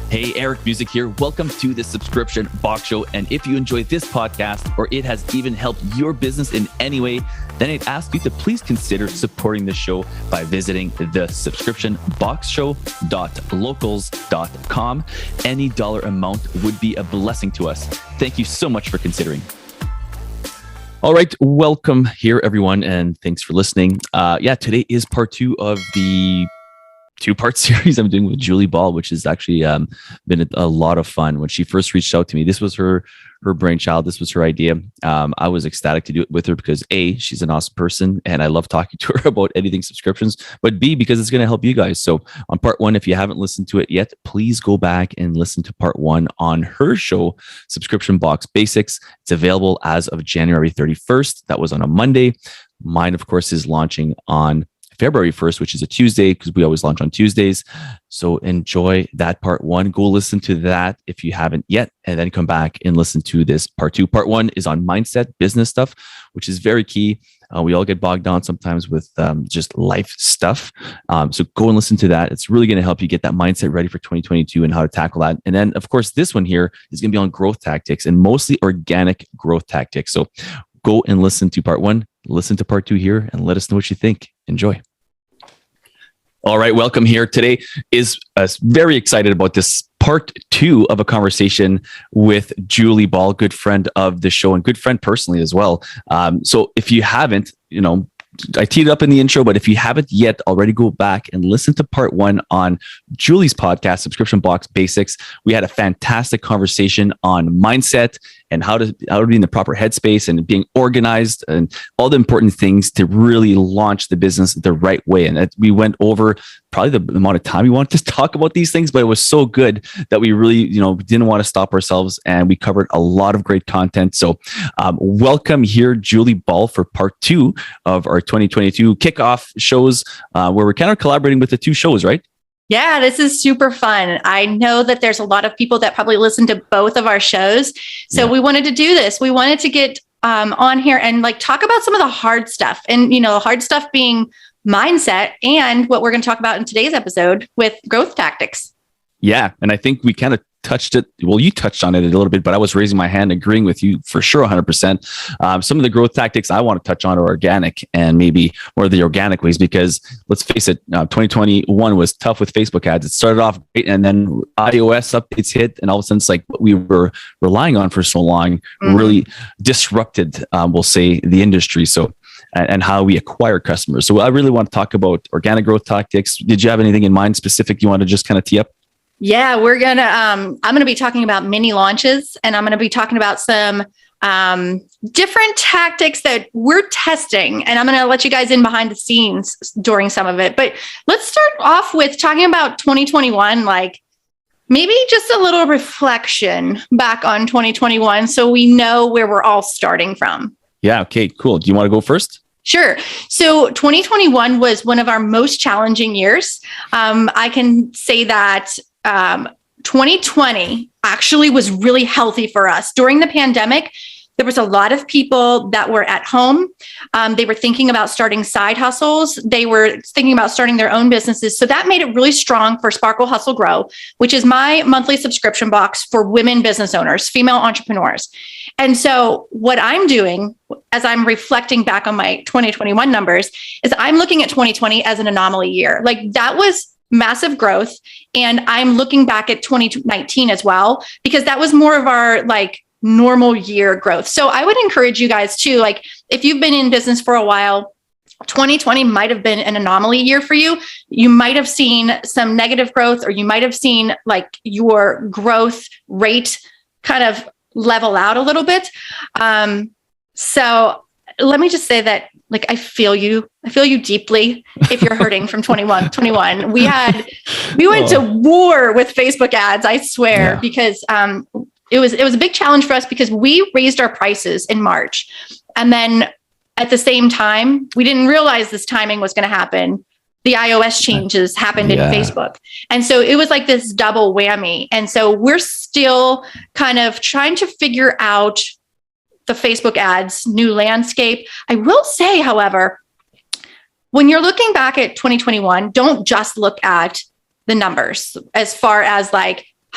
Hey, Eric Music here. Welcome to the Subscription Box Show. And if you enjoy this podcast or it has even helped your business in any way, then I'd ask you to please consider supporting the show by visiting the subscriptionboxshow.locals.com. Any dollar amount would be a blessing to us. Thank you so much for considering. All right, welcome here, everyone, and thanks for listening. Today is part 2 of the two-part series I'm doing with Julie Ball, which has actually been a lot of fun. When she first reached out to me, this was her brainchild. This was her idea. I was ecstatic to do it with her because A, she's an awesome person and I love talking to her about anything subscriptions, but B, because it's going to help you guys. So on part 1, if you haven't listened to it yet, please go back and listen to part 1 on her show, Subscription Box Basics. It's available as of January 31st. That was on a Monday. Mine, of course, is launching on February 1st, which is a Tuesday, because we always launch on Tuesdays. So enjoy that part 1. Go listen to that if you haven't yet, and then come back and listen to this part 2. Part 1 is on mindset, business stuff, which is very key. We all get bogged down sometimes with just life stuff. So go and listen to that. It's really going to help you get that mindset ready for 2022 and how to tackle that. And then, of course, this one here is going to be on growth tactics and mostly organic growth tactics. So go and listen to part 1, listen to part 2 here, and let us know what you think. Enjoy. All right, welcome here. Today is very excited about this part 2 of a conversation with Julie Ball, good friend of the show and good friend personally as well. So if you haven't, I teed it up in the intro, but if you haven't yet, already go back and listen to part 1 on Julie's podcast, Subscription Box Basics. We had a fantastic conversation on mindset and how to be in the proper headspace and being organized and all the important things to really launch the business the right way. And we went over probably the amount of time we wanted to talk about these things, but it was so good that we really, didn't want to stop ourselves, and we covered a lot of great content. So welcome here, Julie Ball, for part 2 of our 2022 kickoff shows, where we're kind of collaborating with the 2 shows, right? Yeah, this is super fun. I know that there's a lot of people that probably listen to both of our shows. So we wanted to do this. We wanted to get on here and talk about some of the hard stuff, and, hard stuff being mindset and what we're going to talk about in today's episode with growth tactics. Yeah. And I think we kind of touched it. Well, you touched on it a little bit, but I was raising my hand, agreeing with you for sure, 100%. Some of the growth tactics I want to touch on are organic, and maybe more of the organic ways, because let's face it, 2021 was tough with Facebook ads. It started off great, and then iOS updates hit, and all of a sudden it's like what we were relying on for so long really disrupted, we'll say, the industry. So, and how we acquire customers. So I really want to talk about organic growth tactics. Did you have anything in mind specific you want to just kind of tee up? Yeah, we're going to, I'm going to be talking about mini launches, and I'm going to be talking about some different tactics that we're testing, and I'm going to let you guys in behind the scenes during some of it. But let's start off with talking about 2021, maybe just a little reflection back on 2021, so we know where we're all starting from. Yeah. Okay, cool. Do you want to go first? Sure. So 2021 was one of our most challenging years. I can say that 2020 actually was really healthy for us. During the pandemic, there was a lot of people that were at home. They were thinking about starting side hustles. They were thinking about starting their own businesses. So that made it really strong for Sparkle Hustle Grow, which is my monthly subscription box for women business owners, female entrepreneurs. And so what I'm doing as I'm reflecting back on my 2021 numbers is I'm looking at 2020 as an anomaly year. That was massive growth. And I'm looking back at 2019 as well, because that was more of our normal year growth. So I would encourage you guys too, if you've been in business for a while, 2020 might have been an anomaly year for you. You might have seen some negative growth, or you might have seen your growth rate kind of level out a little bit. So let me just say that I feel you deeply if you're hurting from 21. We went to war with Facebook ads, I swear, because it was a big challenge for us, because we raised our prices in March. And then at the same time, we didn't realize this timing was going to happen. The iOS changes happened in Facebook. And so it was this double whammy. And so we're still kind of trying to figure out the Facebook ads new landscape. I will say, however, when you're looking back at 2021, don't just look at the numbers as far as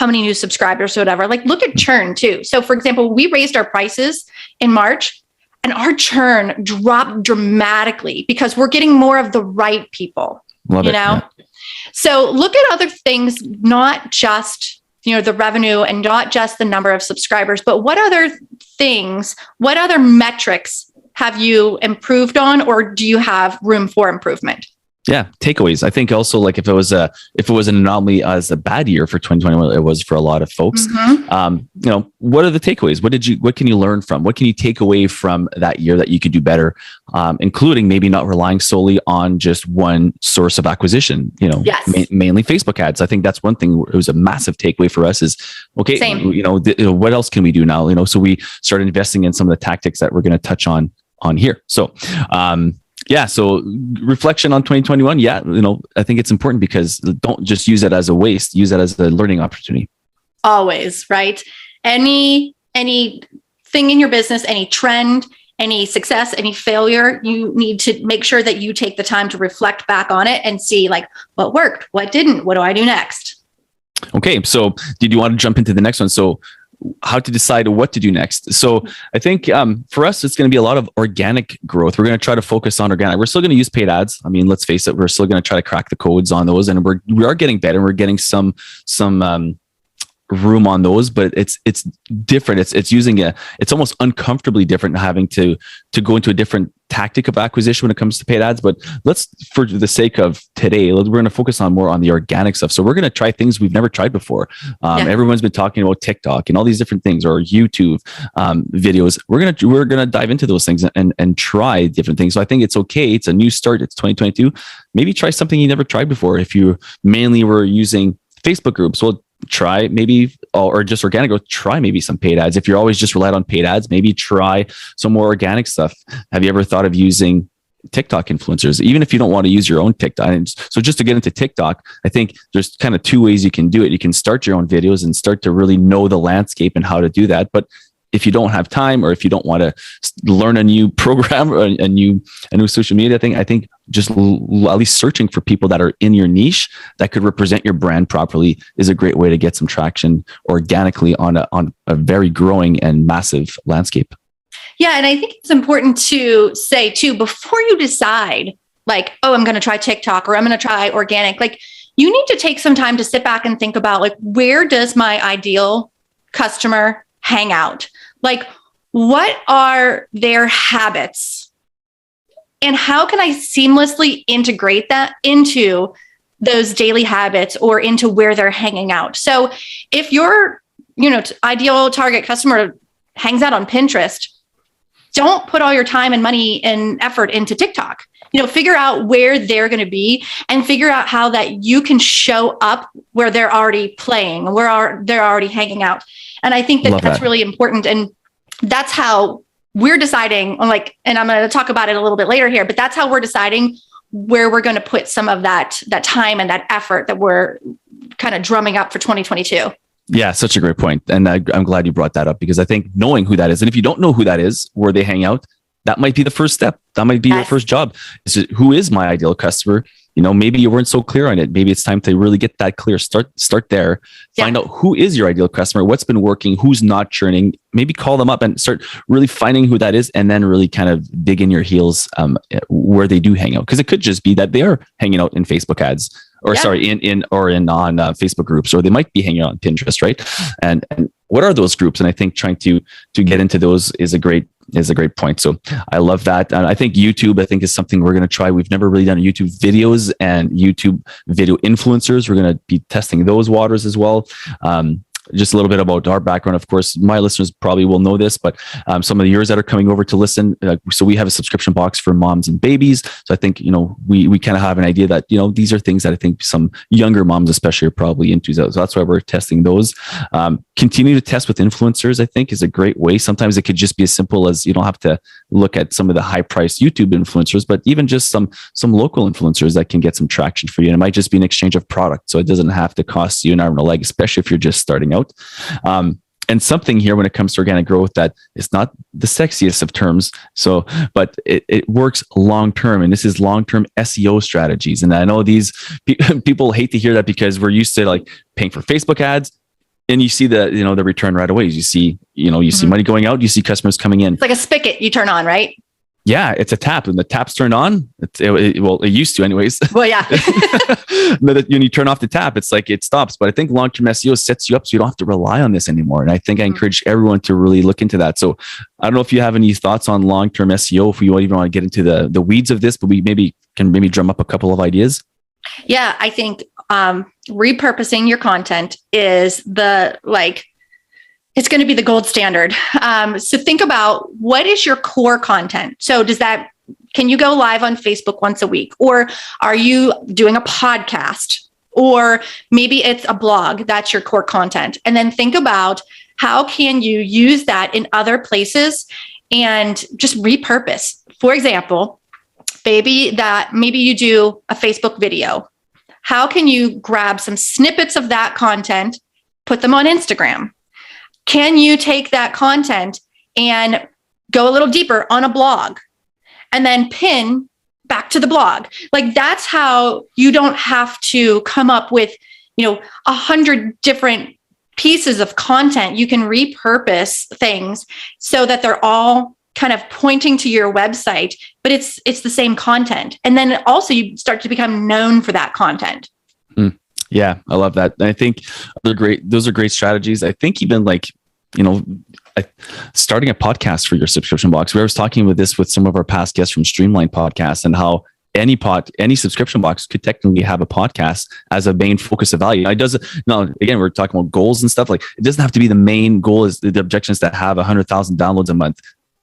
how many new subscribers or whatever. Like look at churn too. So for example, we raised our prices in March and our churn dropped dramatically because we're getting more of the right people, Love you it. know? Yeah. So look at other things, not just, the revenue and not just the number of subscribers, but what other things, what other metrics have you improved on, or do you have room for improvement? Yeah, takeaways. I think also like if it was an anomaly as a bad year for 2021, it was for a lot of folks. What are the takeaways? What can you learn from? What can you take away from that year that you could do better? Including maybe not relying solely on just one source of acquisition. Yes. Mainly Facebook ads. I think that's one thing. It was a massive takeaway for us. Is okay. Same. What else can we do now? So we started investing in some of the tactics that we're going to touch on here. So. So reflection on 2021. I think it's important because don't just use it as a waste, use it as a learning opportunity. Always, right? Anything in your business, any trend, any success, any failure, you need to make sure that you take the time to reflect back on it and see like what worked, what didn't, what do I do next? Okay. So did you want to jump into the next one? So how to decide what to do next. So I think for us, it's going to be a lot of organic growth. We're going to try to focus on organic. We're still going to use paid ads. I mean, let's face it, we're still going to try to crack the codes on those, and we are getting better. We're getting some room on those, but it's different. It's almost uncomfortably different having to go into a different tactic of acquisition when it comes to paid ads. But for the sake of today, we're going to focus on more on the organic stuff. So we're going to try things we've never tried before. Everyone's been talking about TikTok and all these different things, or YouTube videos. We're going to dive into those things and try different things. So I think it's okay. It's a new start. It's 2022. Maybe try something you never tried before. If you mainly were using Facebook groups, well, try maybe, or just organic growth, try maybe some paid ads. If you're always just relied on paid ads, maybe try some more organic stuff. Have you ever thought of using TikTok influencers, even if you don't want to use your own TikTok? And so just to get into TikTok, I think there's kind of two ways you can do it. You can start your own videos and start to really know the landscape and how to do that. But if you don't have time, or if you don't want to learn a new program or a new social media thing, I think just at least searching for people that are in your niche that could represent your brand properly is a great way to get some traction organically on a very growing and massive landscape. Yeah. And I think it's important to say too, before you decide like, oh, I'm going to try TikTok or I'm going to try organic, like you need to take some time to sit back and think about like, where does my ideal customer hang out? Like, what are their habits? And how can I seamlessly integrate that into those daily habits or into where they're hanging out? So if your, ideal target customer hangs out on Pinterest, don't put all your time and money and effort into TikTok. Figure out where they're going to be and figure out how that you can show up where they're already playing, where they're already hanging out. And I think that's really important. And that's how we're deciding on and I'm going to talk about it a little bit later here, but that's how we're deciding where we're going to put some of that time and that effort that we're kind of drumming up for 2022. Yeah, such a great point. And I'm glad you brought that up, because I think knowing who that is, and if you don't know who that is, where they hang out, that might be the first step. That might be your first job. Who is my ideal customer? Maybe you weren't so clear on it. Maybe it's time to really get that clear. Start there. Find out who is your ideal customer, what's been working, who's not churning. Maybe call them up and start really finding who that is, and then really kind of dig in your heels where they do hang out. Because it could just be that they are hanging out in Facebook ads, or on Facebook groups, or they might be hanging out on Pinterest, right? And what are those groups? And I think trying to get into those is a great point. So I love that. And I think YouTube, is something we're going to try. We've never really done YouTube videos and YouTube video influencers. We're going to be testing those waters as well. Just a little bit about our background. Of course, my listeners probably will know this, but some of the yours that are coming over to listen. So we have a subscription box for moms and babies. So I think, we kind of have an idea that, these are things that I think some younger moms especially are probably into. So that's why we're testing those. Continue to test with influencers, I think, is a great way. Sometimes it could just be as simple as you don't have to look at some of the high priced YouTube influencers, but even just some local influencers that can get some traction for you. And it might just be an exchange of product. So it doesn't have to cost you an arm and a leg, especially if you're just starting out. And something here when it comes to organic growth that is not the sexiest of terms. So, but it works long-term, and this is long-term SEO strategies. And I know these people hate to hear that, because we're used to paying for Facebook ads, And you see the return right away. You see money going out, you see customers coming in. It's like a spigot you turn on, right? Yeah, it's a tap. When the tap's turned on, it used to anyways. Well, yeah. When you turn off the tap, it's like it stops. But I think long-term SEO sets you up so you don't have to rely on this anymore. And I think I encourage everyone to really look into that. So I don't know if you have any thoughts on long-term SEO, if we even want to get into the weeds of this, but we can drum up a couple of ideas. Yeah, I think repurposing your content is it's going to be the gold standard. So think about, what is your core content? So can you go live on Facebook once a week? Or are you doing a podcast? Or maybe it's a blog, that's your core content. And then think about, how can you use that in other places and just repurpose? For example, maybe you do a Facebook video. How can you grab some snippets of that content, put them on Instagram? Can you take that content and go a little deeper on a blog and then pin back to the blog? Like, that's how you don't have to come up with, 100 different pieces of content. You can repurpose things so that they're all kind of pointing to your website, but it's the same content. And then also you start to become known for that content. Yeah, I love that. And I think those are great strategies. I think even starting a podcast for your subscription box. We were talking about this with some of our past guests from Streamline Podcast, and how any subscription box could technically have a podcast as a main focus of value. Again, we're talking about goals and stuff. Like, it doesn't have to be the main goal is the objections that have 100,000 downloads a month.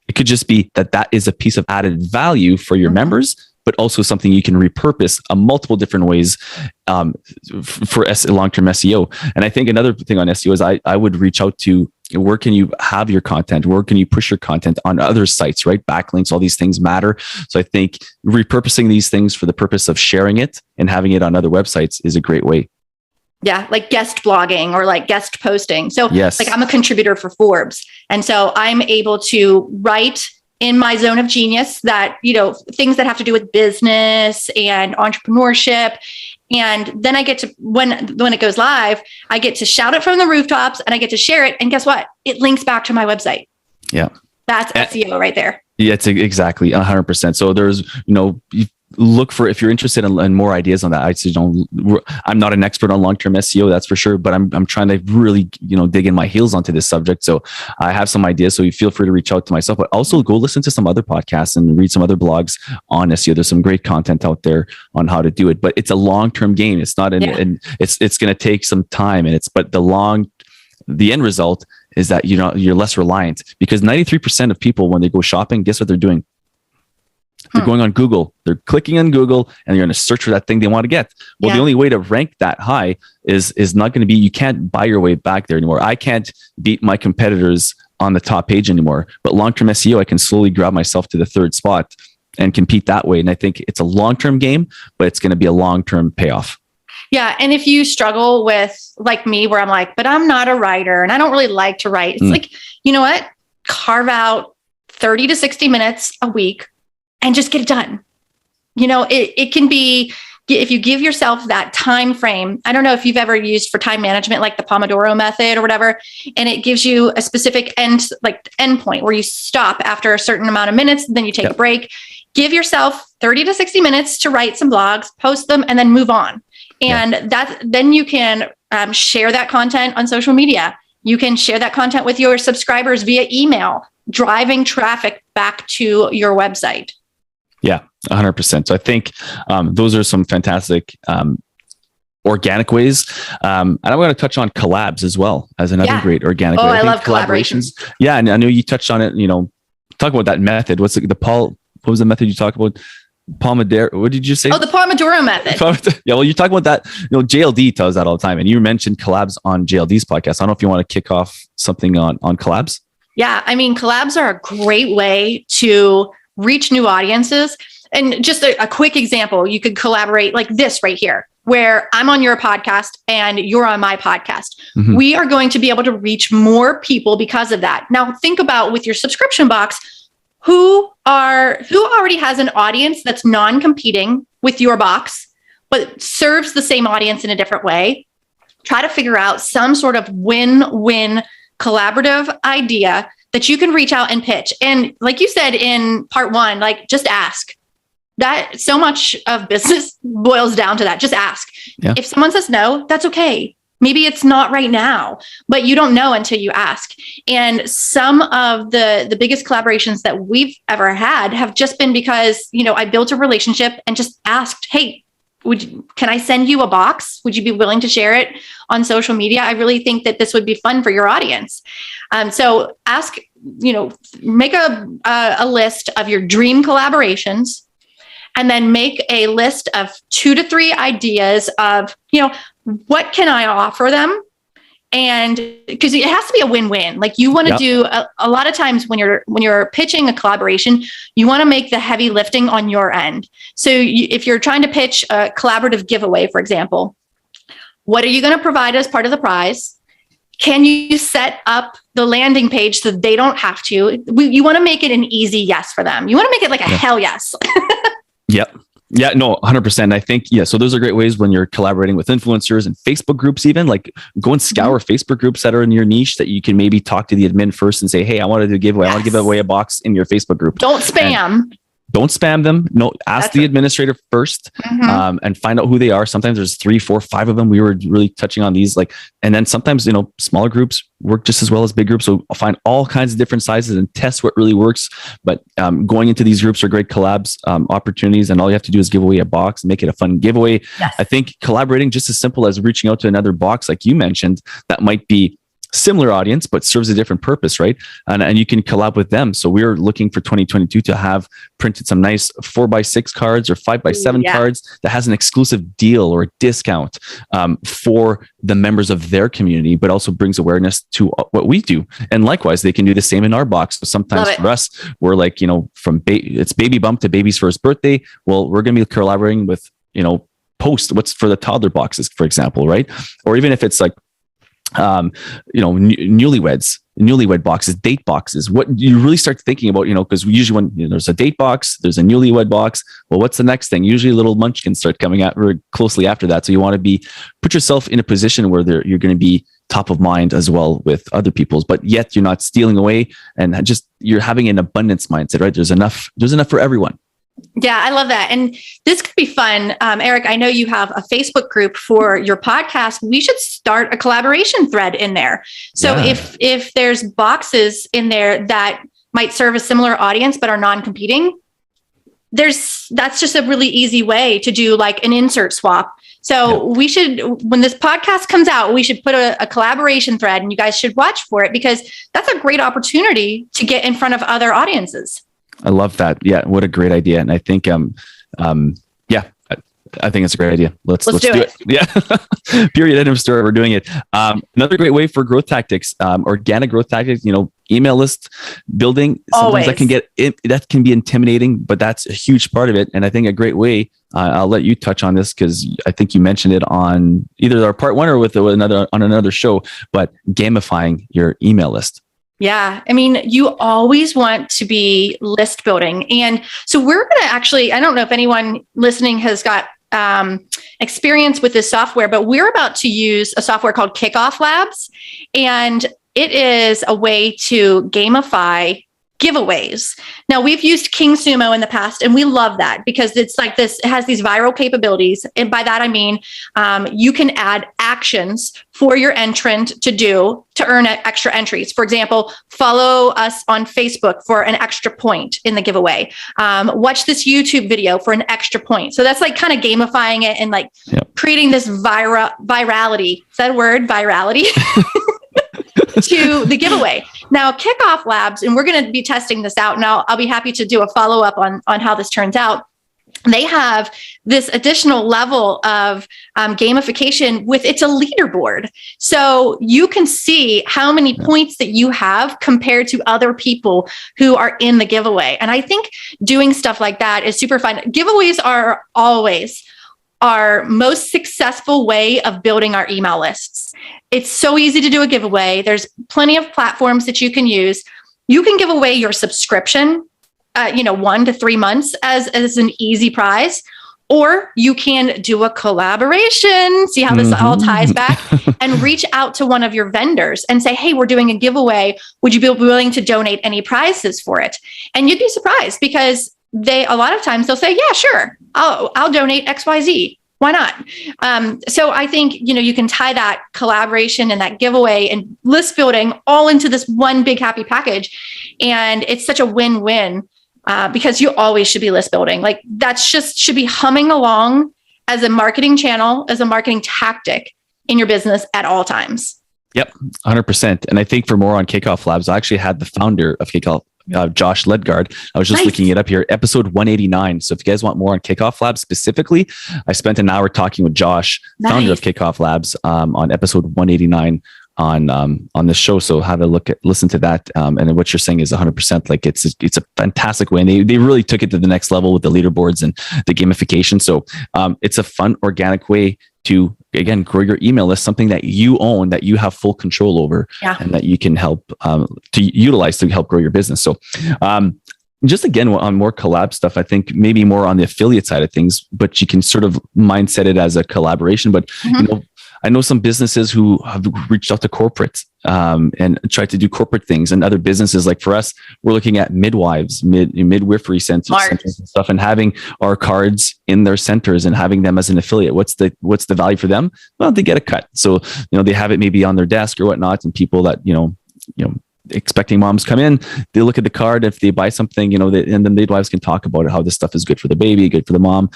It could just be that is a piece of added value for your members, but also something you can repurpose multiple different ways for long-term SEO. And I think another thing on SEO is I would reach out to, where can you have your content? Where can you push your content on other sites, right? Backlinks, all these things matter. So I think repurposing these things for the purpose of sharing it and having it on other websites is a great way. Yeah, like guest blogging or like guest posting. So yes. Like, I'm a contributor for Forbes. And so I'm able to write in my zone of genius that, things that have to do with business and entrepreneurship. And then I get to, when it goes live, I get to shout it from the rooftops and I get to share it. And guess what? It links back to my website. Yeah. That's SEO right there. Yeah, it's exactly 100%. So there's, you look for, if you're interested in more ideas on that. I'd say I'm not an expert on long-term SEO, that's for sure, but I'm trying to really, dig in my heels onto this subject. So I have some ideas. So you feel free to reach out to myself, but also go listen to some other podcasts and read some other blogs on SEO. There's some great content out there on how to do it, but it's a long-term game. It's not and it's going to take some time, but the end result is that, you're less reliant, because 93% of people, when they go shopping, guess what they're doing? They're going on Google. They're clicking on Google and they're going to search for that thing they want to get. Well, the only way to rank that high is not going to be, you can't buy your way back there anymore. I can't beat my competitors on the top page anymore, but long-term SEO, I can slowly grab myself to the third spot and compete that way. And I think it's a long-term game, but it's going to be a long-term payoff. Yeah. And if you struggle with, like me, where I'm like, but I'm not a writer and I don't really like to write. It's like, you know what? Carve out 30 to 60 minutes a week and just get it done. It can be, if you give yourself that time frame. I don't know if you've ever used for time management, like the Pomodoro method or whatever, and it gives you a specific end point where you stop after a certain amount of minutes, then you take a break. Give yourself 30 to 60 minutes to write some blogs, post them, and then move on. And then you can share that content on social media. You can share that content with your subscribers via email, driving traffic back to your website. Yeah, 100%. So I think those are some fantastic organic ways. And I'm going to touch on collabs as well as another great organic way. I love collaborations. Yeah, and I know you touched on it, talk about that method. What was the method you talked about? Pomodoro. What did you say? Oh, the Pomodoro method. Yeah, well, you're talking about that. JLD tells that all the time. And you mentioned collabs on JLD's podcast. I don't know if you want to kick off something on collabs. Yeah, I mean, collabs are a great way to reach new audiences. And just a quick example, you could collaborate like this right here, where I'm on your podcast and you're on my podcast. Mm-hmm. We are going to be able to reach more people because of that. Now, think about with your subscription box, who already has an audience that's non-competing with your box, but serves the same audience in a different way. try to figure out some sort of win-win collaborative idea that you can reach out and pitch. And like you said in part one, like just ask. That so much of business boils down to that. Just ask. Yeah. If someone says no, that's okay. Maybe it's not right now, but you don't know until you ask. And some of the biggest collaborations that we've ever had have just been because, I built a relationship and just asked, hey, can I send you a box? Would you be willing to share it on social media? I really think that this would be fun for your audience. So ask, make a list of your dream collaborations, and then make a list of 2 to 3 ideas of, what can I offer them? And because it has to be a win-win. Like you want to do a lot of times when you're pitching a collaboration, you want to make the heavy lifting on your end. So if you're trying to pitch a collaborative giveaway, for example, what are you going to provide as part of the prize? Can you set up the landing page so they don't have to? You want to make it an easy yes for them. You want to make it like a hell yes. Yep. Yeah, no, 100%. I think, so those are great ways when you're collaborating with influencers and Facebook groups, even like go and scour Facebook groups that are in your niche that you can maybe talk to the admin first and say, hey, I want to do a giveaway. I want to give away a box in your Facebook group. Don't spam. Don't spam them. No, ask the administrator first and find out who they are. Sometimes there's 3, 4, 5 of them. We were really touching on these, and then sometimes, smaller groups work just as well as big groups. So I'll find all kinds of different sizes and test what really works. But going into these groups are great collabs opportunities. And all you have to do is give away a box and make it a fun giveaway. Yes. I think collaborating just as simple as reaching out to another box, like you mentioned, that might be similar audience, but serves a different purpose, right? And you can collab with them. So we're looking for 2022 to have printed some nice 4x6 cards or 5x7 cards that has an exclusive deal or discount for the members of their community, but also brings awareness to what we do. And likewise, they can do the same in our box. So sometimes for us, we're like, from it's baby bump to baby's first birthday. Well, we're going to be collaborating with, post what's for the toddler boxes, for example, right? Or even if it's like, newlywed boxes, date boxes, what you really start thinking about, because usually when there's a date box, there's a newlywed box. Well, what's the next thing? Usually little munchkins start coming out very closely after that. So you want to put yourself in a position where you're going to be top of mind as well with other people's, but yet you're not stealing away and you're having an abundance mindset, right? There's enough for everyone. Yeah, I love that. And this could be fun. Eric, I know you have a Facebook group for your podcast. We should start a collaboration thread in there. So if there's boxes in there that might serve a similar audience, but are non-competing, that's just a really easy way to do like an insert swap. So we should, when this podcast comes out, we should put a collaboration thread and you guys should watch for it because that's a great opportunity to get in front of other audiences. I love that. Yeah. What a great idea. And I think, I think it's a great idea. Let's do it. Yeah. Period. End of story. We're doing it. Another great way for growth tactics, organic growth tactics, email list building. Sometimes that can be intimidating, but that's a huge part of it. And I think a great way, I'll let you touch on this because I think you mentioned it on either our part 1 or on another show, but gamifying your email list. Yeah. I mean, you always want to be list building. And so we're going to actually, I don't know if anyone listening has got experience with this software, but we're about to use a software called Kickoff Labs. And it is a way to gamify giveaways. Now, we've used King Sumo in the past, and we love that because it's like this, it has these viral capabilities. And by that, I mean, you can add actions for your entrant to earn extra entries. For example, follow us on Facebook for an extra point in the giveaway. Watch this YouTube video for an extra point. So that's like kind of gamifying it and like creating this virality. Is that a word? Virality? to the giveaway. Now, Kickoff Labs, and we're going to be testing this out. Now, I'll be happy to do a follow-up on how this turns out. They have this additional level of gamification it's a leaderboard. So you can see how many points that you have compared to other people who are in the giveaway. And I think doing stuff like that is super fun. Giveaways are always our most successful way of building our email lists. It's so easy to do a giveaway. There's plenty of platforms that you can use. You can give away your subscription, 1 to 3 months as an easy prize, Or you can do a collaboration. See how this all ties back? And reach out to one of your vendors and say, hey, we're doing a giveaway. Would you be willing to donate any prizes for it? And you'd be surprised because a lot of times they'll say, yeah, sure. I'll donate XYZ. Why not? So I think, you can tie that collaboration and that giveaway and list building all into this one big happy package. And it's such a win-win. Because you always should be list building. Like that's just should be humming along as a marketing channel, as a marketing tactic in your business at all times. Yep, 100%. And I think for more on Kickoff Labs, I actually had the founder of Kickoff, Josh Ledgard. I was just looking it up here, episode 189. So if you guys want more on Kickoff Labs specifically, I spent an hour talking with Josh, founder of Kickoff Labs, on episode 189 on this show. So have a listen to that. And what you're saying is 100%. Like it's a fantastic way. And they really took it to the next level with the leaderboards and the gamification. So it's a fun, organic way to, again, grow your email list, something that you own, that you have full control over, and that you can help to utilize to help grow your business. So just again, on more collab stuff, I think maybe more on the affiliate side of things, but you can sort of mindset it as a collaboration. But I know some businesses who have reached out to corporates and tried to do corporate things, and other businesses. Like for us, we're looking at midwives, midwifery centers and stuff, and having our cards in their centers and having them as an affiliate. What's the value for them? Well, they get a cut. So, they have it maybe on their desk or whatnot, and people that, expecting moms come in, they look at the card. If they buy something, and the midwives can talk about it, how this stuff is good for the baby, good for the mom,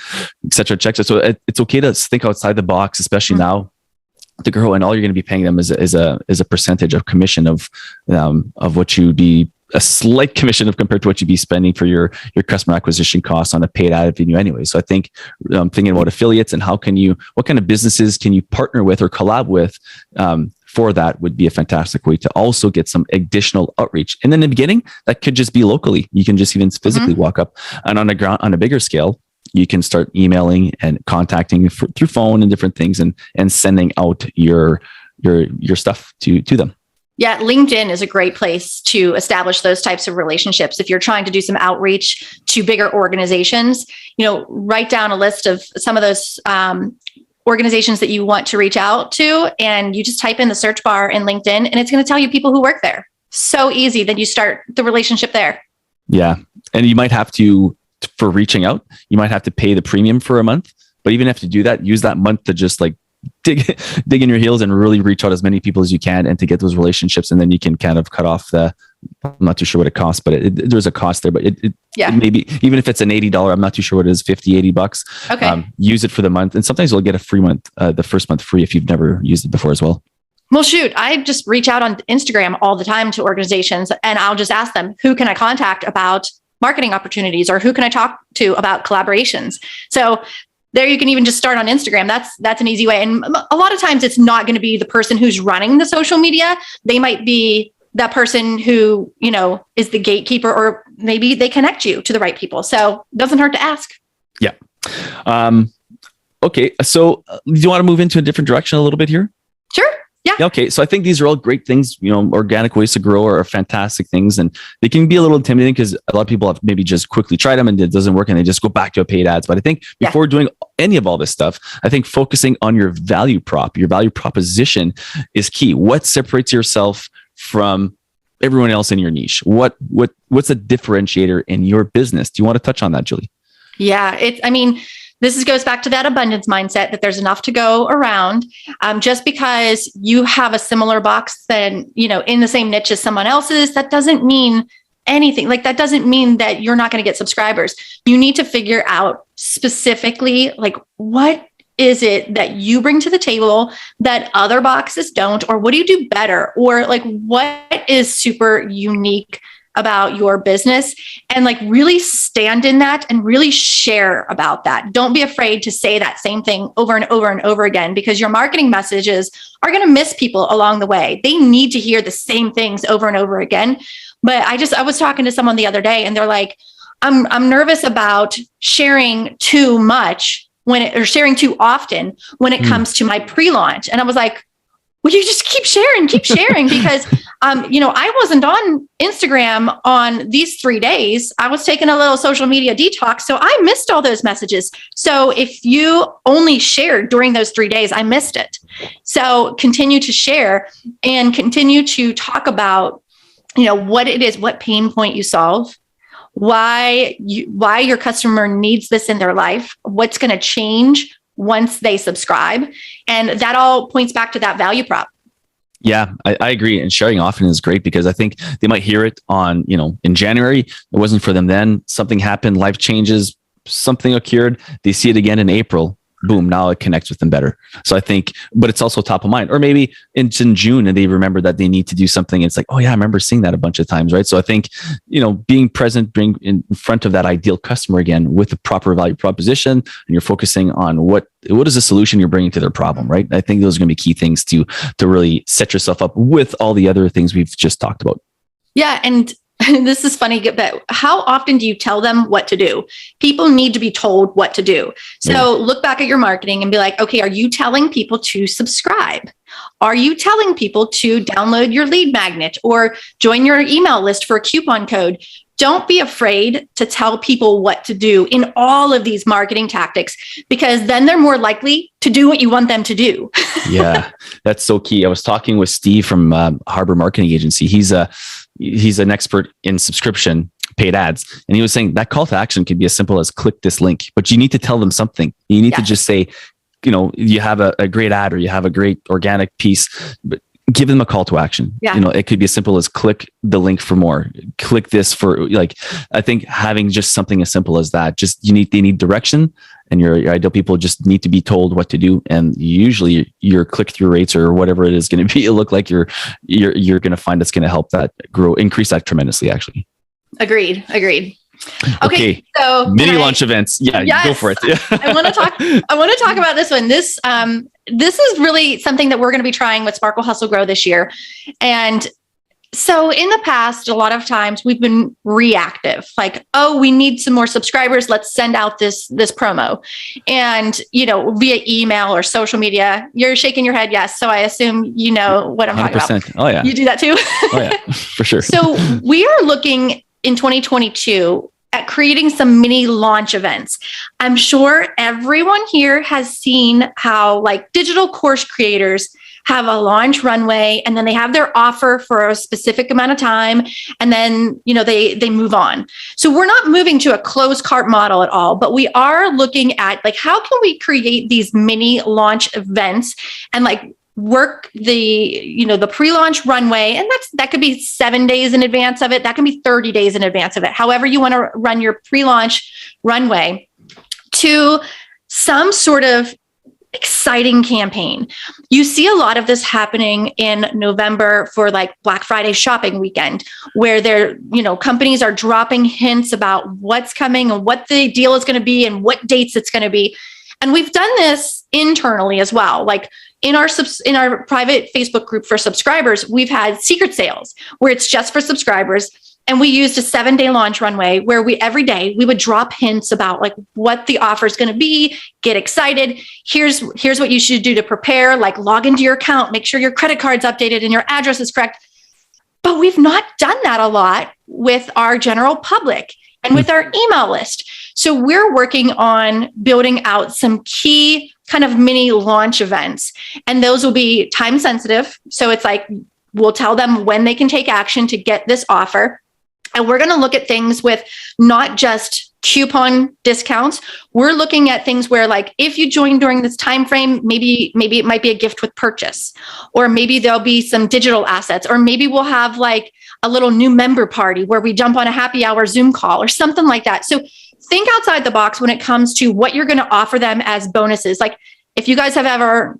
et cetera, et cetera. So it's okay to think outside the box, especially now to grow, and all you're going to be paying them is a percentage of commission of what you'd be, a slight commission of compared to what you'd be spending for your customer acquisition costs on a paid ad venue anyway. So I think thinking about affiliates and what kind of businesses can you partner with or collab with for that would be a fantastic way to also get some additional outreach. And in the beginning, that could just be locally. You can just even physically walk up, and on a bigger scale, you can start emailing and contacting through phone and different things, and sending out your stuff to them. Yeah, LinkedIn is a great place to establish those types of relationships. If you're trying to do some outreach to bigger organizations, write down a list of some of those organizations that you want to reach out to, and you just type in the search bar in LinkedIn, and it's going to tell you people who work there. So easy. Then you start the relationship there. Yeah. And you might have to, for reaching out, you might have to pay the premium for a month, but even if you do that, use that month to just like dig in your heels and really reach out as many people as you can, and to get those relationships. And then you can kind of cut off I'm not too sure what it costs, but there's a cost there, but it maybe, even if it's an $80, I'm not too sure what it is, $50-$80. Okay. Use it for the month. And sometimes you'll get a free month, the first month free if you've never used it before as well. Well, shoot, I just reach out on Instagram all the time to organizations, and I'll just ask them, who can I contact about marketing opportunities, or who can I talk to about collaborations? So there you can even just start on Instagram. That's an easy way. And a lot of times it's not going to be the person who's running the social media. They might be that person who, is the gatekeeper, or maybe they connect you to the right people. So it doesn't hurt to ask. Yeah. Okay. So do you want to move into a different direction a little bit here? Sure. Yeah. Okay. So I think these are all great things. Organic ways to grow are fantastic things, and they can be a little intimidating because a lot of people have maybe just quickly tried them and it doesn't work, and they just go back to a paid ads. But I think before doing any of all this stuff, I think focusing on your value proposition is key. What separates yourself from everyone else in your niche? What's a differentiator in your business? Do you want to touch on that, Julie? Yeah. This goes back to that abundance mindset, that there's enough to go around. Just because you have a similar box in the same niche as someone else's, that doesn't mean anything. Like, that doesn't mean that you're not going to get subscribers. You need to figure out specifically, like, what is it that you bring to the table that other boxes don't, or what do you do better? Or like, what is super unique about your business, and like really stand in that and really share about that. Don't be afraid to say that same thing over and over and over again, because your marketing messages are going to miss people along the way. They need to hear the same things over and over again. But I was talking to someone the other day, and they're like, I'm nervous about sharing too much or sharing too often when it comes to my pre-launch. And I was like, well, you just keep sharing because I wasn't on Instagram on these 3 days. I was taking a little social media detox. So I missed all those messages. So if you only shared during those 3 days, I missed it. So continue to share and continue to talk about, what it is, what pain point you solve, why your customer needs this in their life, what's going to change once they subscribe. And that all points back to that value prop. Yeah, I agree. And sharing often is great because I think they might hear it on, in January. It wasn't for them then. Something happened, life changes, something occurred. They see it again in April. Boom, now it connects with them better. So I think, but it's also top of mind. Or maybe it's in June and they remember that they need to do something. It's like, oh yeah, I remember seeing that a bunch of times, right? So I think, being present, being in front of that ideal customer again with the proper value proposition, and you're focusing on what is the solution you're bringing to their problem, right? I think those are going to be key things to really set yourself up with all the other things we've just talked about. Yeah. And this is funny, but how often do you tell them what to do? People need to be told what to do. So look back at your marketing and be like, okay, are you telling people to subscribe? Are you telling people to download your lead magnet or join your email list for a coupon code? Don't be afraid to tell people what to do in all of these marketing tactics, because then they're more likely to do what you want them to do. Yeah, that's so key. I was talking with Steve from Harbor Marketing Agency. He's an expert in subscription paid ads. And he was saying that call to action can be as simple as click this link, but you need to tell them something. You need to just say, you have a great ad or you have a great organic piece, but give them a call to action. Yeah. It could be as simple as click the link for more, click this for I think having just something as simple as that, they need direction, and your ideal people just need to be told what to do. And usually your click-through rates or whatever it is going to be, it look like you're going to find that's going to help that increase that tremendously, actually. Agreed. Okay. So mini launch events. Yeah, yes, go for it. I want to talk about this one. This is really something that we're going to be trying with Sparkle Hustle Grow this year. And so in the past, a lot of times we've been reactive, like, oh, we need some more subscribers. Let's send out this promo. And, via email or social media. You're shaking your head. Yes. So I assume you know what I'm 100%. talking about. Oh yeah. You do that too? Oh yeah, for sure. So we are looking in 2022 at creating some mini launch events. I'm sure everyone here has seen how digital course creators have a launch runway and then they have their offer for a specific amount of time. And then, they move on. So we're not moving to a closed cart model at all, but we are looking at how can we create these mini launch events and work the pre-launch runway. And that could be 7 days in advance of it. That can be 30 days in advance of it. However you want to run your pre-launch runway to some sort of exciting campaign. You see a lot of this happening in November for Black Friday shopping weekend, where companies are dropping hints about what's coming and what the deal is going to be and what dates it's going to be. And we've done this internally as well. In our private Facebook group for subscribers, we've had secret sales where it's just for subscribers. And we used a 7-day launch runway where every day we would drop hints about what the offer is going to be, get excited. Here's what you should do to prepare, log into your account, make sure your credit card's updated and your address is correct. But we've not done that a lot with our general public and with our email list. So we're working on building out some key kind of mini launch events. And those will be time sensitive. So it's we'll tell them when they can take action to get this offer. And we're going to look at things with not just coupon discounts. We're looking at things where if you join during this time frame, maybe it might be a gift with purchase, or maybe there'll be some digital assets, or maybe we'll have a little new member party where we jump on a happy hour Zoom call or something like that. So think outside the box when it comes to what you're going to offer them as bonuses. If you guys have ever,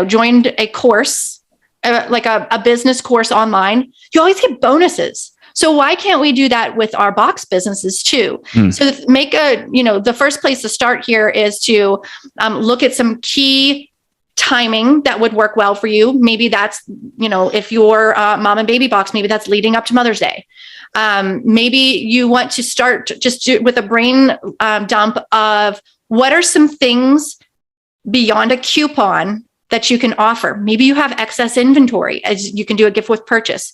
joined a course, a business course online, you always get bonuses. So why can't we do that with our box businesses too? So make the first place to start here is to look at some key timing that would work well for you. Maybe that's, if you're mom and baby box, maybe that's leading up to Mother's Day. Maybe you want to start with a brain dump of what are some things beyond a coupon that you can offer. Maybe you have excess inventory, as you can do a gift with purchase.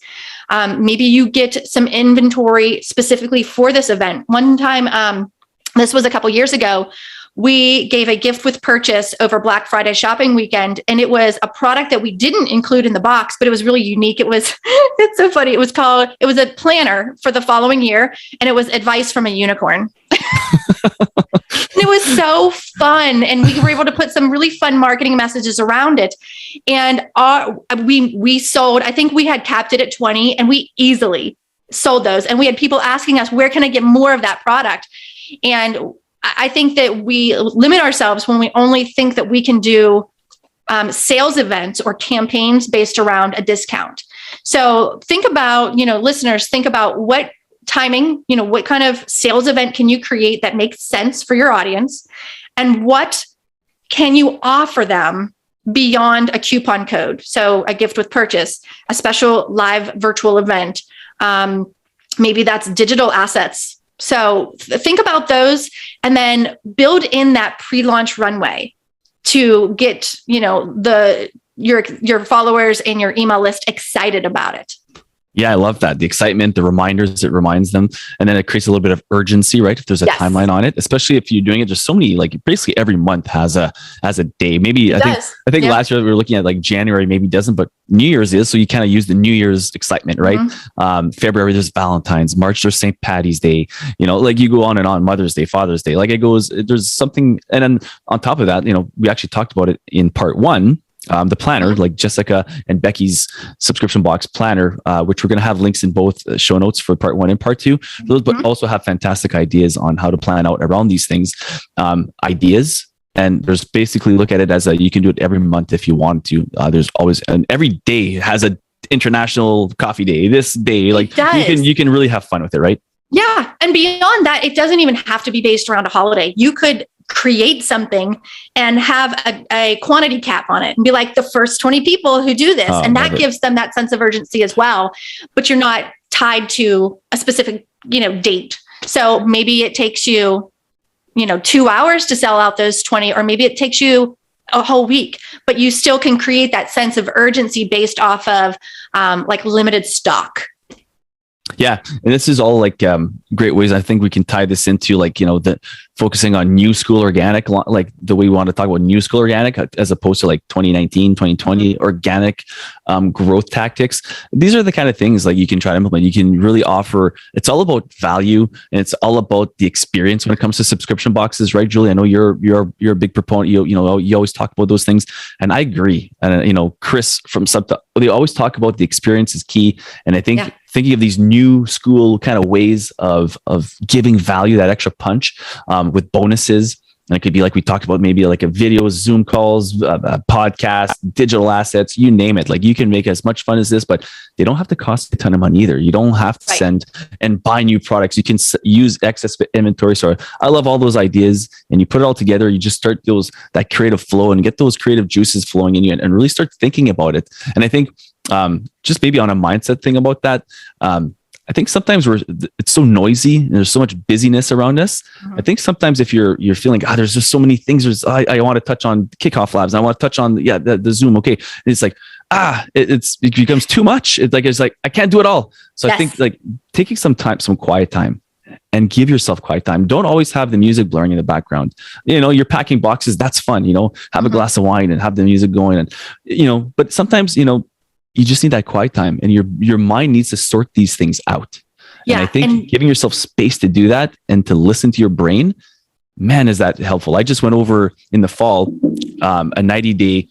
Maybe you get some inventory specifically for this event. One time, this was a couple years ago, we gave a gift with purchase over Black Friday shopping weekend. And it was a product that we didn't include in the box, but it was really unique. It was, it's so funny. It was a planner for the following year. And it was advice from a unicorn. And it was so fun. And we were able to put some really fun marketing messages around it. And we sold, I think we had capped it at 20, and we easily sold those. And we had people asking us, where can I get more of that product? And I think that we limit ourselves when we only think that we can do sales events or campaigns based around a discount. So think about, listeners, think about what timing, what kind of sales event can you create that makes sense for your audience, and what can you offer them beyond a coupon code? So a gift with purchase, a special live virtual event, maybe that's digital assets. So think about those, and then build in that pre-launch runway to get, your followers and your email list excited about it. Yeah, I love that. The excitement, the reminders, it reminds them. And then it creates a little bit of urgency, right? If there's a timeline on it, especially if you're doing it, just so many, like basically every month has a day. Maybe I think last year we were looking at like January, maybe doesn't, but New Year's is. So you kind of use the New Year's excitement, right? Mm-hmm. February, there's Valentine's. March, there's St. Patty's Day. Like you go on and on, Mother's Day, Father's Day. Like there's something. And then on top of that, we actually talked about it in part 1. The planner, like Jessica and Becky's subscription box planner, which we're going to have links in both show notes for part 1 and part 2. Those, but also have fantastic ideas on how to plan out around these things, ideas. And there's basically look at it as you can do it every month if you want to. There's always, and every day has a international coffee day. This day, like you can really have fun with it, right? Yeah. And beyond that, it doesn't even have to be based around a holiday. You could create something and have a quantity cap on it and be like the first 20 people who do this. And that gives them that sense of urgency as well. But you're not tied to a specific, date. So maybe it takes you, 2 hours to sell out those 20, or maybe it takes you a whole week, but you still can create that sense of urgency based off of like limited stock. Yeah. And this is all like great ways. I think we can tie this into like, the focusing on new school organic, like the way we want to talk about new school organic as opposed to like 2019, 2020 organic growth tactics. These are the kind of things like you can try to implement. You can really offer, it's all about value, and it's all about the experience when it comes to subscription boxes, right, Julie? I know you're a big proponent. You always talk about those things, and I agree. And Chris from they always talk about the experience is key. And I think thinking of these new school kind of ways of giving value, that extra punch with bonuses. And it could be like we talked about, maybe like a video, Zoom calls, a podcast, digital assets, you name it. Like you can make as much fun as this, but they don't have to cost a ton of money either. You don't have to send and buy new products. You can use excess inventory. So I love all those ideas, and you put it all together. You just start that creative flow and get those creative juices flowing in you, and really start thinking about it. And I think just maybe on a mindset thing about that, I think sometimes it's so noisy and there's so much busyness around us. Mm-hmm. I think sometimes if you're feeling, there's just so many things. I want to touch on kickoff labs. And I want to touch on the Zoom. Okay. And it's like, it becomes too much. It's like, I can't do it all. So I think like taking some quiet time, and give yourself quiet time. Don't always have the music blaring in the background. You're packing boxes. That's fun. Have a glass of wine and have the music going, and, but sometimes, you just need that quiet time, and your mind needs to sort these things out. Yeah, and I think giving yourself space to do that and to listen to your brain, man, is that helpful. I just went over in the fall, a 90-day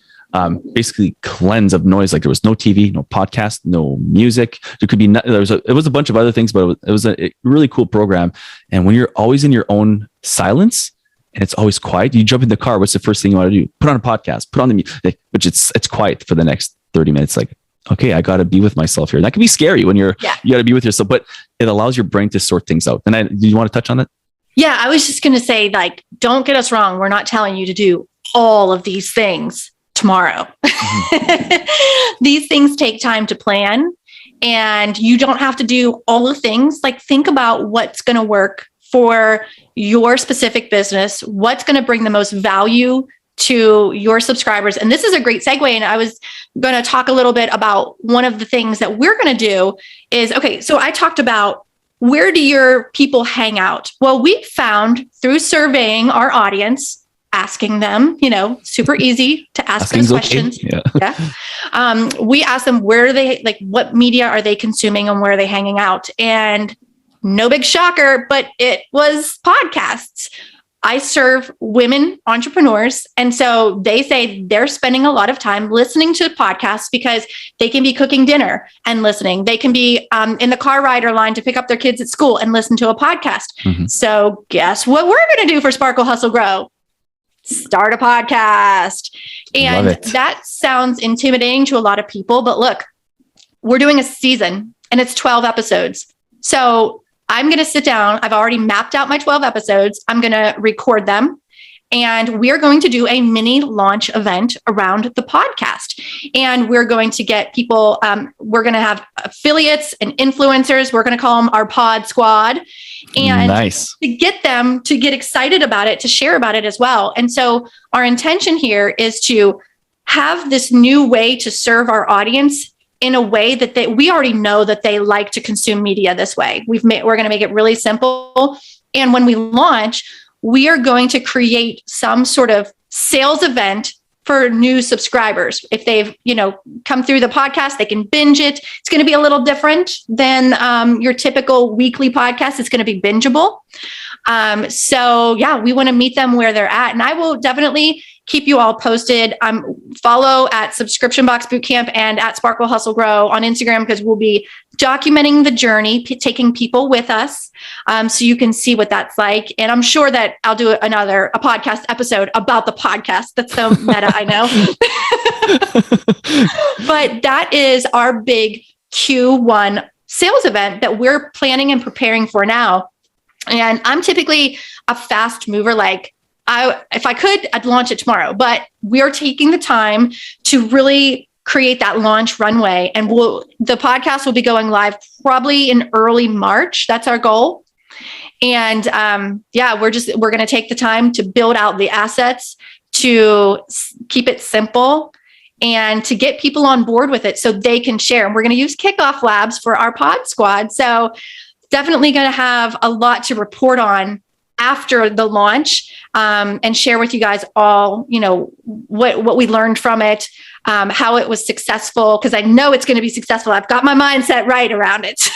basically cleanse of noise. Like there was no TV, no podcast, no music. There could be it was a bunch of other things, but it was a really cool program. And when you're always in your own silence and it's always quiet, you jump in the car. What's the first thing you want to do? Put on a podcast, put on the music, which it's quiet for the next 30 minutes. Like, okay, I got to be with myself here. And that can be scary when you got to be with yourself, but it allows your brain to sort things out. And do you want to touch on that? Yeah, I was just going to say, like, don't get us wrong. We're not telling you to do all of these things tomorrow. Mm-hmm. These things take time to plan, and you don't have to do all the things. Like, think about what's going to work for your specific business, what's going to bring the most value to your subscribers. And this is a great segue. And I was going to talk a little bit about one of the things that we're going to do is, okay, so I talked about where do your people hang out? Well, we found through surveying our audience, asking them, super easy to ask those questions. Okay. Yeah. We asked them where they, like, what media are they consuming and where are they hanging out? And no big shocker, but it was podcasts. I serve women entrepreneurs. And so they say they're spending a lot of time listening to podcasts because they can be cooking dinner and listening. They can be in the car rider line to pick up their kids at school and listen to a podcast. Mm-hmm. So guess what we're going to do for Sparkle Hustle Grow? Start a podcast. And that sounds intimidating to a lot of people, but look, we're doing a season and it's 12 episodes. So I'm going to sit down. I've already mapped out my 12 episodes. I'm going to record them. And we're going to do a mini launch event around the podcast. And we're going to get people, we're going to have affiliates and influencers. We're going to call them our pod squad. And to get them to get excited about it, to share about it as well. And so our intention here is to have this new way to serve our audience in a way that we already know that they like to consume media this way. We're going to make it really simple. And when we launch, we are going to create some sort of sales event for new subscribers. If they've, come through the podcast, they can binge it. It's going to be a little different than your typical weekly podcast. It's going to be bingeable. So yeah, we want to meet them where they're at. And I will definitely keep you all posted. Follow at Subscription Box Bootcamp and at Sparkle Hustle Grow on Instagram, because we'll be documenting the journey, taking people with us, so you can see what that's like. And I'm sure that I'll do a podcast episode about the podcast. That's so meta, I know. But that is our big Q1 sales event that we're planning and preparing for now. And I'm typically a fast mover. Like, if I could, I'd launch it tomorrow, but we're taking the time to really create that launch runway. And the podcast will be going live probably in early March. That's our goal. And we're going to take the time to build out the assets, to keep it simple, and to get people on board with it so they can share. And we're going to use Kickoff Labs for our pod squad. So definitely going to have a lot to report on after the launch, and share with you guys all, what we learned from it, how it was successful, because I know it's going to be successful. I've got my mindset right around it.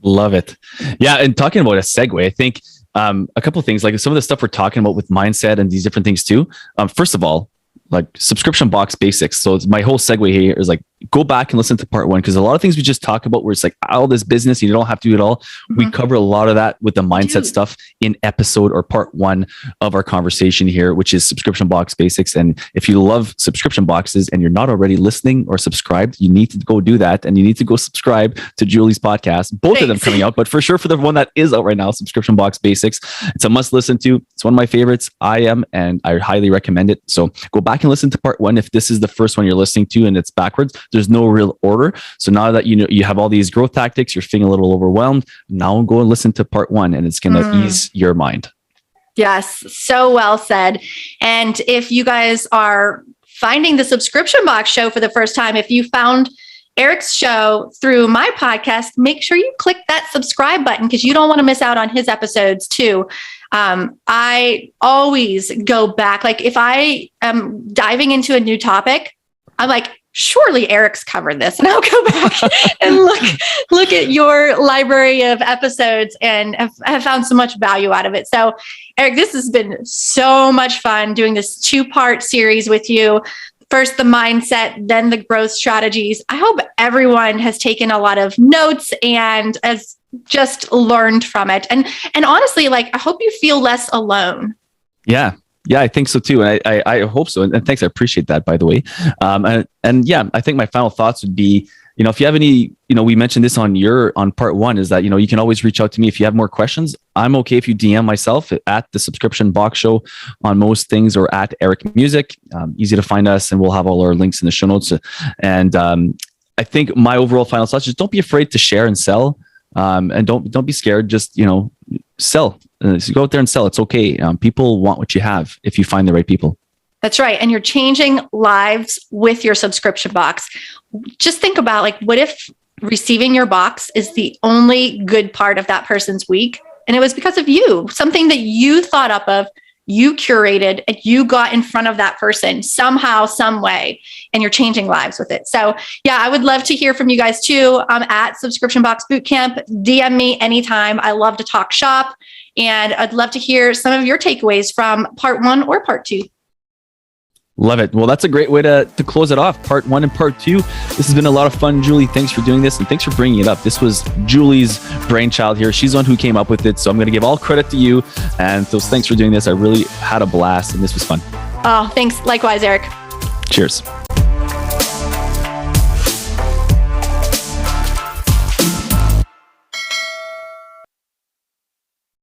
Love it. Yeah. And talking about a segue, I think a couple of things, like some of the stuff we're talking about with mindset and these different things too. First of all, like subscription box basics. So it's my whole segue here is like, go back and listen to part 1, because a lot of things we just talk about where it's like all this business, you don't have to do it all. Mm-hmm. We cover a lot of that with the mindset stuff in episode or part 1 of our conversation here, which is subscription box basics. And if you love subscription boxes and you're not already listening or subscribed, you need to go do that. And you need to go subscribe to Julie's podcast, both of them coming out, but for sure for the one that is out right now, subscription box basics. It's a must listen to. It's one of my favorites. And I highly recommend it. So go back and listen to part 1. If this is the first one you're listening to and it's backwards, there's no real order. So now that you have all these growth tactics, you're feeling a little overwhelmed. Now go and listen to part 1, and it's going to ease your mind. Yes, so well said. And if you guys are finding the Subscription Box show for the first time, if you found Eric's show through my podcast, make sure you click that subscribe button, because you don't want to miss out on his episodes too. I always go back. Like, if I am diving into a new topic, I'm like, surely Eric's covered this, and I'll go back and look at your library of episodes, and have found so much value out of it. So Eric, this has been so much fun doing this 2-part series with you. First the mindset, then the growth strategies. I hope everyone has taken a lot of notes and has just learned from it. And honestly, like, I hope you feel less alone. Yeah, I think so too. And I hope so. And thanks. I appreciate that, by the way. And yeah, I think my final thoughts would be, if you have any, we mentioned this on part 1, is that, you can always reach out to me if you have more questions. I'm okay if you DM myself at the Subscription Box Show on most things, or at Eric Music. Easy to find us, and we'll have all our links in the show notes. And I think my overall final thoughts is, don't be afraid to share and sell. And don't be scared. Just, sell. So go out there and sell. It's okay. People want what you have if you find the right people. That's right. And you're changing lives with your subscription box. Just think about, like, what if receiving your box is the only good part of that person's week? And it was because of you, something that you thought up of, you curated, and you got in front of that person somehow, some way, and you're changing lives with it. So yeah, I would love to hear from you guys too. At Subscription Box Bootcamp, DM me anytime. I love to talk shop, and I'd love to hear some of your takeaways from part 1 or part 2. Love it. Well, that's a great way to close it off. Part 1 and part 2. This has been a lot of fun, Julie. Thanks for doing this, and thanks for bringing it up. This was Julie's brainchild here. She's the one who came up with it. So I'm going to give all credit to you. And so thanks for doing this. I really had a blast, and this was fun. Oh, thanks. Likewise, Eric. Cheers.